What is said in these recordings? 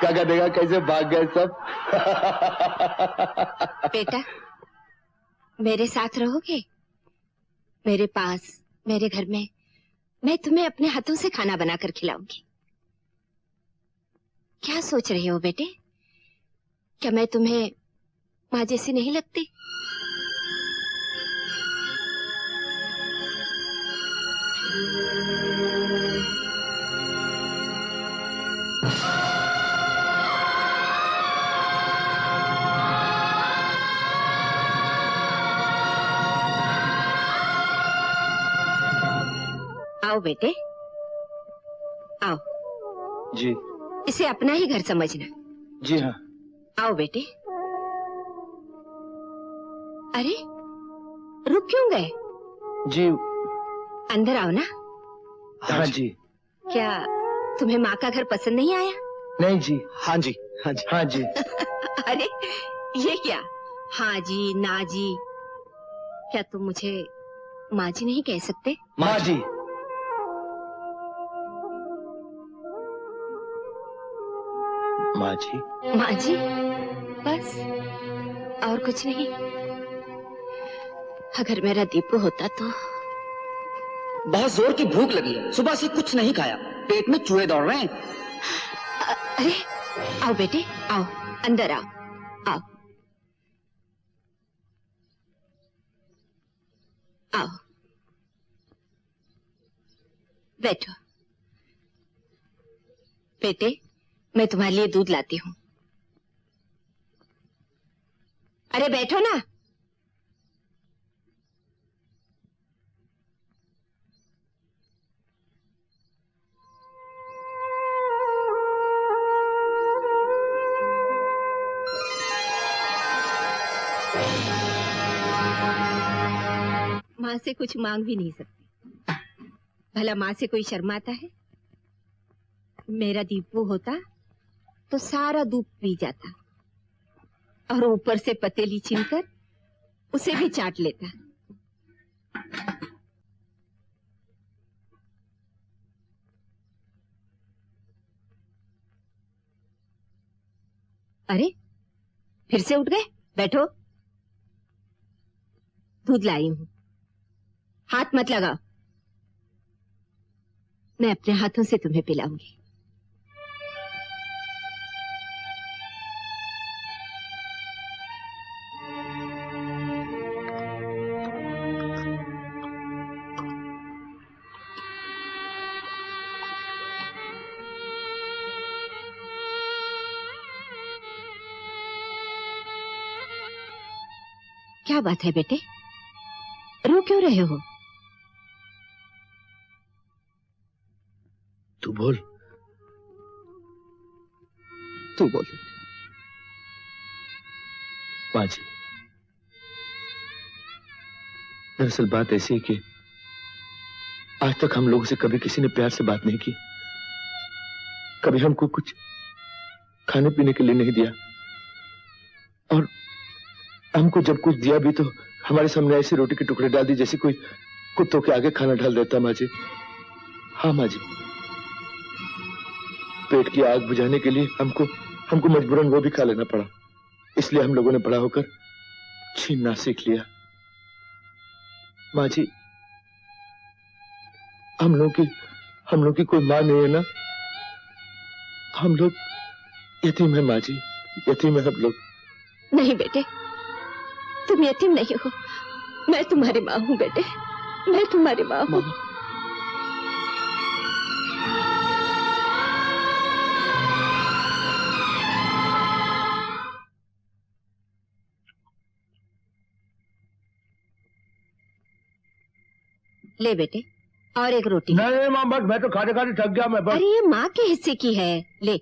काका देखा कैसे भाग गए सब। बेटा मेरे साथ रहोगे, मेरे पास, मेरे घर में। मैं तुम्हें अपने हाथों से खाना बनाकर खिलाऊंगी। क्या सोच रहे हो बेटे? क्या मैं तुम्हें माँ जैसी नहीं लगती? आओ बेटे, आओ। जी। इसे अपना ही घर समझना। जी हाँ। आओ बेटे। अरे रुक क्यों गए? जी। अंदर आओ ना। हाँ जी। क्या तुम्हें माँ का घर पसंद नहीं आया? नहीं जी। हाँ जी। हाँ जी। हाँ जी। अरे ये क्या हाँ जी ना जी? क्या तुम मुझे माँ जी नहीं कह सकते? माँ जी। माँ जी। माँ जी बस, और कुछ नहीं। अगर मेरा दीपू होता तो। बहुत जोर की भूख लगी है, सुबह से कुछ नहीं खाया, पेट में चूहे दौड़ रहे हैं। अरे आओ बेटे, आओ अंदर आओ, आओ आओ, बैठो। बेटे मैं तुम्हारे लिए दूध लाती हूँ। अरे बैठो ना। माँ से कुछ मांग भी नहीं सकती। भला माँ से कोई शर्माता है? मेरा दीपू होता तो सारा दूध पी जाता और ऊपर से पतेली छीनकर उसे भी चाट लेता। अरे फिर से उठ गए? बैठो, दूध लाई हूं, हाथ मत लगाओ। मैं अपने हाथों से तुम्हें पिलाऊंगी। क्या बात है बेटे, रो क्यों रहे हो? तू बोल, तू बोल। माँ जी, दरअसल बात ऐसी है कि आज तक हम लोगों से कभी किसी ने प्यार से बात नहीं की, कभी हमको कुछ खाने पीने के लिए नहीं दिया, और हमको जब कुछ दिया भी तो हमारे सामने ऐसी रोटी के टुकड़े डाल दी जैसे कोई कुत्तों के आगे खाना डाल देता। माँ जी, हाँ माँ जी, पेट की आग बुझाने के लिए हमको मजबूरन वो भी खा लेना पड़ा। इसलिए हम लोगों ने बड़ा होकर छीनना सीख लिया। माँ जी, हम लोग की कोई माँ नहीं है ना, हम लोग यतीम है माँ जी, यतीम है हम लोग। नहीं बेटे, तुम यतीम नहीं हो, मैं तुम्हारी माँ हूँ बेटे, मैं तुम्हारी माँ हूँ। ले बेटे, और एक रोटी। नहीं माँ, बस मैं तो खाते खाते थक गया मैं बस। अरे ये माँ के हिस्से की है, ले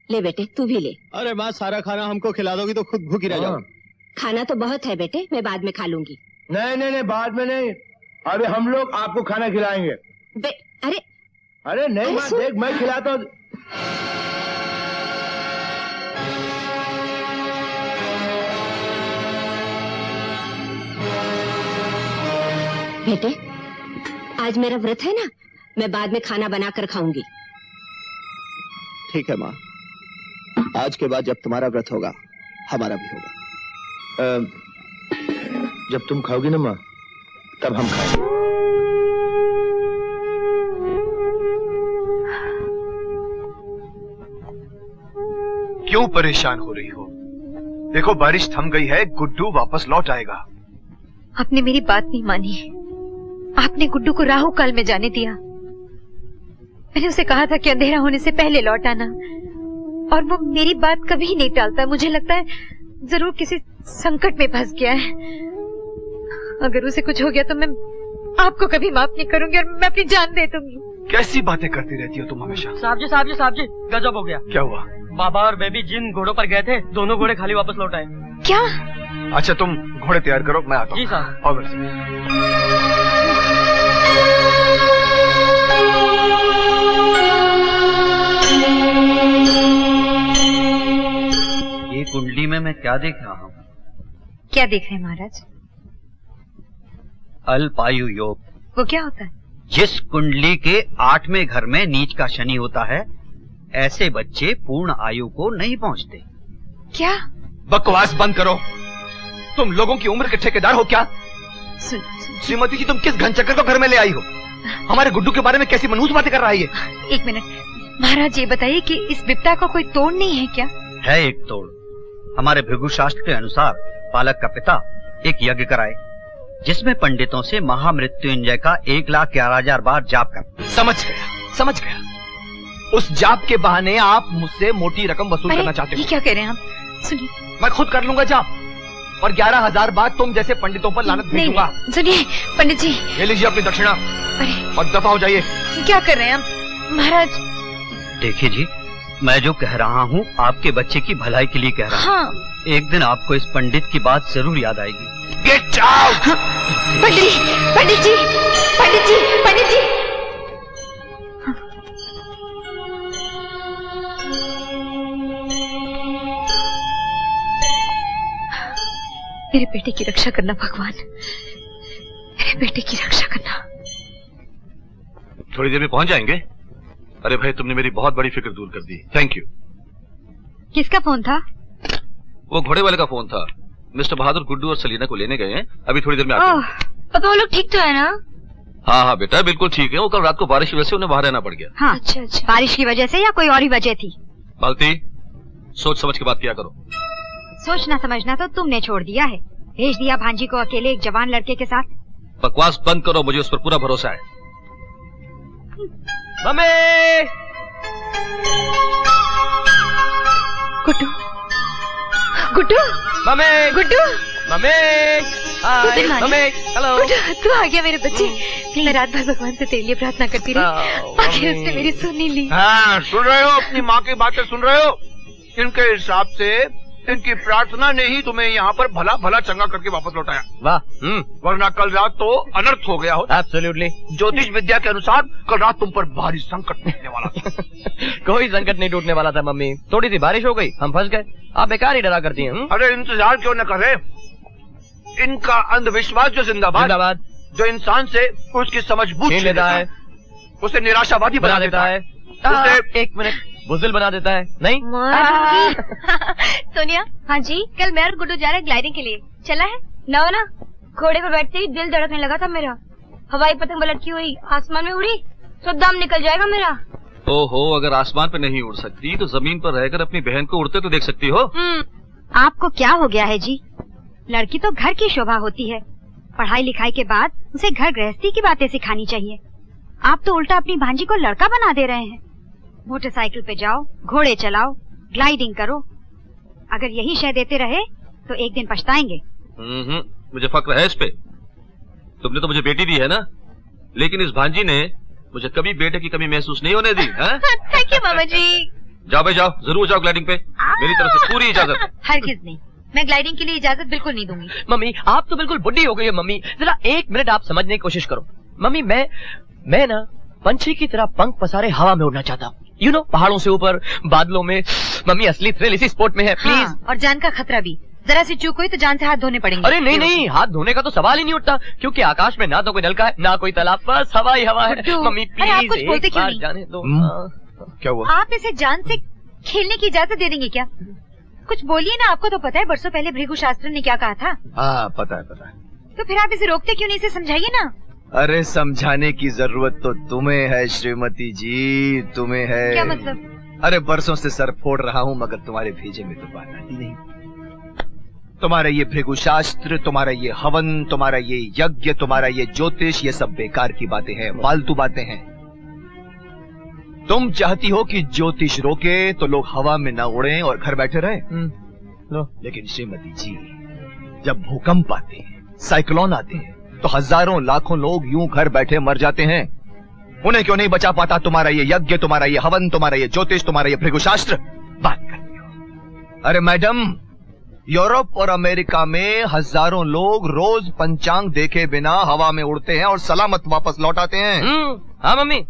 ले बेटे, तू भी ले। अरे माँ, सारा खाना हमको खिला दोगी तो खुद भूखी रह जाओ। खाना तो बहुत है बेटे, मैं बाद में खा लूंगी। नहीं नहीं नहीं, बाद में नहीं, अभी हम लोग आपको खाना खिलाएंगे। अरे अरे नहीं माँ, देख मैं खिलाता हूँ। बेटे आज मेरा व्रत है ना, मैं बाद में खाना बनाकर खाऊंगी। ठीक है माँ, आज के बाद जब तुम्हारा व्रत होगा हमारा भी होगा। जब तुम खाओगी ना माँ तब हम खाएंगे। क्यों परेशान हो रही हो? देखो बारिश थम गई है, गुड्डू वापस लौट आएगा। आपने मेरी बात नहीं मानी। आपने गुड्डू को राहु काल में जाने दिया। मैंने उसे कहा था कि अंधेरा होने से पहले लौट आना, और वो मेरी बात कभी नहीं टालता। मुझे लगता है जरूर किसी संकट में फंस गया है। अगर उसे कुछ हो गया तो मैं आपको कभी माफ नहीं करूंगी और मैं अपनी जान दे दूंगी। कैसी बातें करती रहती हो तुम हमेशा? साहब जी गजब हो गया। क्या हुआ? बाबा और बेबी जिन घोड़ों पर गए थे दोनों घोड़े खाली वापस लौट आए। क्या? अच्छा तुम घोड़े तैयार करो, मैं आता हूँ। जी साहब। और मेरे से। ये कुंडली में मैं क्या देख रहा हूँ? क्या देख रहे हैं महाराज? अल्पायु योग। वो क्या होता है? जिस कुंडली के 8वें घर में नीच का शनि होता है, ऐसे बच्चे पूर्ण आयु को नहीं पहुँचते। क्या? बकवास बंद करो। तुम लोगों की उम्र के ठेकेदार हो क्या? सुन। श्रीमती जी, तुम किस घनचक्कर को घर में ले आई हो? हमारे गुड्डू के बारे में कैसी मनहूस बातें कर रहा है ये? एक मिनट महाराज, ये बताइए कि इस विपदा का कोई तोड़ नहीं है क्या? है एक तोड़। हमारे भृगु शास्त्र के अनुसार पालक का पिता एक यज्ञ कराए, जिसमें पंडितों से महामृत्युंजय का 1,11,000 बार जाप कर। समझ गया। उस जाप के बहाने आप मुझसे मोटी रकम वसूल करना चाहते ये हो। क्या कह रहे हैं आप? सुनिए। मैं खुद कर लूंगा जाप, और 11,000 बार तुम जैसे पंडितों पर लानत भेजूंगा। सुनिए पंडित जी। ये लीजिए अपनी दक्षिणा, अरे और दफा हो जाइए। क्या कर रहे हैं आप महाराज? देखिए जी, मैं जो कह रहा हूँ आपके बच्चे की भलाई के लिए कह रहा हूँ। हाँ। एक दिन आपको इस पंडित की बात जरूर याद आएगी। Get out! पंडित जी। मेरे बेटे की रक्षा करना भगवान, मेरे बेटे की रक्षा करना। थोड़ी देर में पहुंच जाएंगे। अरे भाई, तुमने मेरी बहुत बड़ी फिक्र दूर कर दी, थैंक यू। किसका फोन था? वो घोड़े वाले का फोन था। मिस्टर बहादुर गुड्डू और सलीना को लेने गए हैं, अभी थोड़ी देर में आते हैं। पापा वो लोग ठीक तो है ना? हाँ बेटा, बिल्कुल ठीक है। वो कल रात को बारिश की वजह से उन्हें बाहर रहना पड़ गया। हाँ। अच्छा। बारिश की वजह से या कोई और ही वजह थी? मालती, सोच समझ के बात किया करो। सोचना समझना तो तुमने छोड़ दिया है। भेज दिया भांजी को अकेले एक जवान लड़के के साथ। बकवास बंद करो, मुझे उस पर पूरा भरोसा है। Mummy! Guddu mummy! Guddu mummy! Hi mummy! Hello! Guddu, तू आ गया मेरे बच्चे। मैं रात भर भगवान से तेरे लिए प्रार्थना करती रही, आखिर उसने मेरी सुन ही ली। हाँ, सुन रहे हो? अपनी माँ की बातें सुन रहे हो? इनके हिसाब से इनकी प्रार्थना ने ही तुम्हें यहाँ पर भला चंगा करके वापस लौटाया। वाह! वरना कल रात तो अनर्थ हो गया हो। एब्सोल्युटली। ज्योतिष विद्या के अनुसार कल रात तुम पर भारी संकट टूटने वाला था। कोई संकट नहीं टूटने वाला था मम्मी, थोड़ी सी बारिश हो गई, हम फंस गए। आप बेकार ही डरा करती हैं। अरे इंतजार क्यों न करे? इनका अंधविश्वास जो जिंदाबाद, जो इंसान से उसकी समझ बूझ लेता है, उसे निराशावादी बना देता है, उसे एक मिनट बुज़दिल बना देता है। नहीं सोनिया। हाँ जी। कल मैं और गुड्डू जा रहे ग्लाइडिंग के लिए, चला है? ना घोड़े पर बैठते ही दिल धड़कने लगा था मेरा। हवाई पतंग लटकी हुई आसमान में उड़ी तो दम निकल जाएगा मेरा। ओहो, अगर आसमान पे नहीं उड़ सकती तो जमीन पर रहकर अपनी बहन को उड़ते तो देख सकती हो। आपको क्या हो गया है जी? लड़की तो घर की शोभा होती है। पढ़ाई लिखाई के बाद उसे घर गृहस्थी की बातें सिखानी चाहिए। आप तो उल्टा अपनी भांजी को लड़का बना दे रहे हैं। मोटरसाइकिल पे जाओ, घोड़े चलाओ, ग्लाइडिंग करो। अगर यही शय देते रहे तो एक दिन पछताएंगे। मुझे फक्र है इस पे। तुमने तो मुझे बेटी दी है ना, लेकिन इस भांजी ने मुझे कभी बेटे की कमी महसूस नहीं होने दी। थैंक यू मामा जी। जाओ भाई जाओ, जरूर जाओ ग्लाइडिंग पे, मेरी तरफ से पूरी इजाजत। हरगिज नहीं, मैं ग्लाइडिंग के लिए इजाजत बिल्कुल नहीं दूंगी। मम्मी, आप तो बिल्कुल बुढ़ी हो गई है मम्मी। जरा एक मिनट आप समझने की कोशिश करो। मम्मी, मैं ना पंछी की तरह पंख पसारे हवा में उड़ना चाहता हूँ। यू नो, पहाड़ों से ऊपर, बादलों में। मम्मी, असली थ्रिल इसी स्पोर्ट में है, प्लीज। हाँ, और जान का खतरा भी। जरा सी चूक हुई तो जान से हाथ धोने पड़ेंगे। अरे नहीं, हाथ धोने का तो सवाल ही नहीं उठता, क्योंकि आकाश में ना तो कोई नलका है, ना कोई तालाब, बस हवा ही हवा है। मम्मी अरे आप प्लीज कुछ बोलते एक क्यों बार नहीं? जाने दो। क्या हुआ? आप इसे जान से खेलने की इजाजत दे देंगे क्या? कुछ बोलिए ना, आपको तो पता है बरसों पहले भृगु शास्त्री ने क्या कहा था। हाँ पता है पता है। तो फिर आप इसे रोकते क्यों नहीं? इसे समझाइए ना। अरे समझाने की जरूरत तो तुम्हें है श्रीमती जी, तुम्हें है। क्या मतलब? अरे बरसों से सर फोड़ रहा हूँ मगर तुम्हारे भेजे में तो बात आती नहीं। तुम्हारा ये भृगु शास्त्र, तुम्हारा ये हवन, तुम्हारा ये यज्ञ, तुम्हारा ये ज्योतिष, ये सब बेकार की बातें हैं, फालतू बातें हैं। तुम चाहती हो कि ज्योतिष रोके तो लोग हवा में ना उड़ें और घर बैठे रहें। लेकिन श्रीमती जी, जब भूकंप आते हैं, साइक्लोन आते हैं, तो हजारों लाखों लोग यूं घर बैठे मर जाते हैं। उन्हें क्यों नहीं बचा पाता तुम्हारा ये यज्ञ, तुम्हारा ये हवन, तुम्हारा ये ज्योतिष, तुम्हारा ये भृगु शास्त्र? बात करती हो। अरे मैडम, यूरोप और अमेरिका में हजारों लोग रोज पंचांग देखे बिना हवा में उड़ते हैं और सलामत वापस लौट आते हैं। हाँ मम्मी,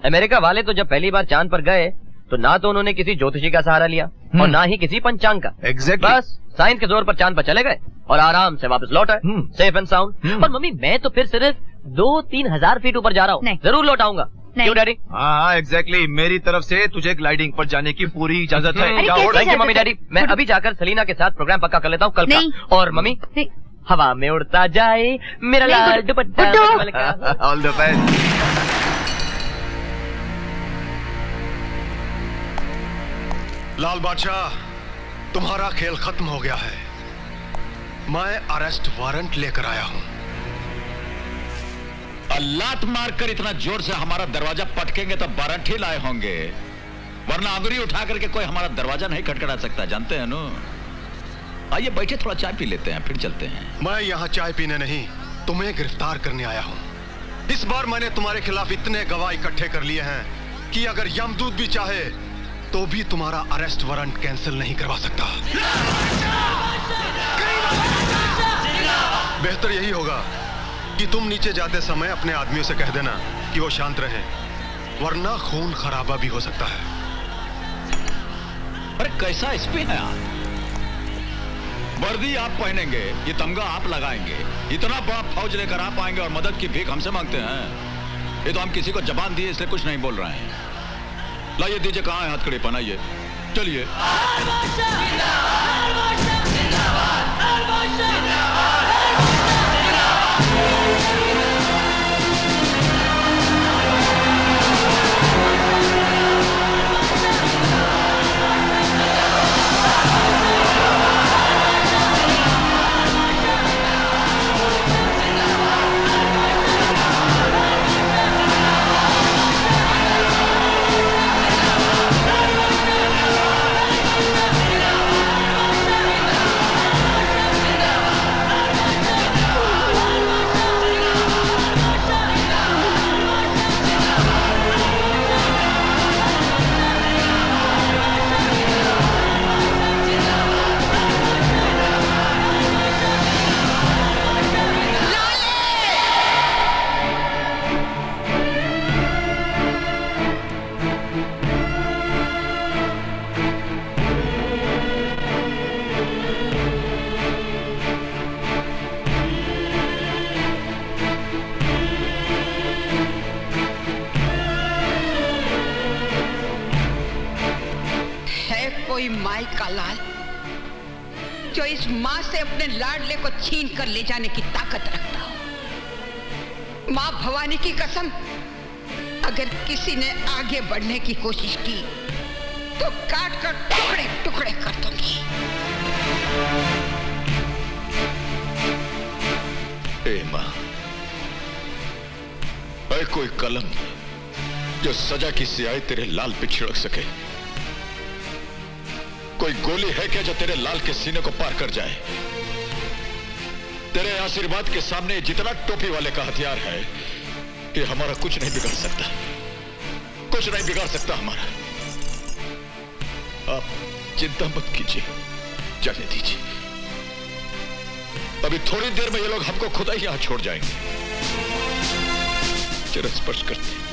अमेरिका वाले तो जब पहली बार चांद पर गए तो ना तो उन्होंने किसी ज्योतिषी का सहारा लिया और ना ही किसी पंचांग का। एग्जैक्टली। बस साइंस के जोर पर चांद पर चले गए और आराम से वापस लौट आए, सेफ एंड साउंड। और मम्मी मैं तो फिर सिर्फ 2-3 हजार फीट ऊपर जा रहा हूँ, जरूर लौट आऊंगा। क्यों डैडी? हाँ एग्जैक्टली, मेरी तरफ से तुझे ग्लाइडिंग पर जाने की पूरी इजाजत है। Thank you mummy daddy. मैं अभी जाकर सलीना के साथ प्रोग्राम पक्का कर लेता हूँ कल का। और मम्मी, हवा में उड़ता जाए मेरा लाल दुपट्टा। All the best. लाल बादशाह, तुम्हारा खेल खत्म हो गया है। मैं अरेस्ट वारंट लेकर आया हूं। लात मारकर इतना जोर से हमारा दरवाजा पटकेंगे तो वारंट ही लाए होंगे, वरना अंगुली उठा करके कोई हमारा दरवाजा नहीं खटखटा सकता, जानते हैं नो। आइए बैठे, थोड़ा चाय पी लेते हैं फिर चलते हैं। मैं यहाँ चाय पीने नहीं, तुम्हें गिरफ्तार करने आया हूँ। इस बार मैंने तुम्हारे खिलाफ इतने गवाह इकट्ठे कर लिए हैं कि अगर यमदूत भी चाहे तो भी तुम्हारा अरेस्ट वारंट कैंसिल नहीं करवा सकता। बेहतर यही होगा कि तुम नीचे जाते समय अपने आदमियों से कह देना कि वो शांत रहें, वरना खून खराबा भी हो सकता है। अरे कैसा एसपी है आप? वर्दी आप पहनेंगे, ये तमगा आप लगाएंगे, इतना बड़ा फौज लेकर आप आएंगे और मदद की भीख हमसे मांगते हैं। ये तो हम किसी को जबान दिए इसलिए कुछ नहीं बोल रहे हैं। लाइए दीजिए, कहाँ है हथकड़ी, पहनाइए, चलिए। कोई माई का लाल जो इस माँ से अपने लाडले को छीन कर ले जाने की ताकत रखता हो। माँ भवानी की कसम, अगर किसी ने आगे बढ़ने की कोशिश की तो काट कर टुकड़े टुकड़े कर दूंगी। ए माँ, ऐ कोई कलम जो सजा की स्याही तेरे लाल पे छिड़क सके? कोई गोली है क्या जो तेरे लाल के सीने को पार कर जाए? तेरे आशीर्वाद के सामने जितना टोपी वाले का हथियार है, ये हमारा कुछ नहीं बिगाड़ सकता, कुछ नहीं बिगाड़ सकता हमारा। आप चिंता मत कीजिए, जाने दीजिए। अभी थोड़ी देर में ये लोग हमको खुदा ही यहां छोड़ जाएंगे। जरा स्पर्श करते हैं।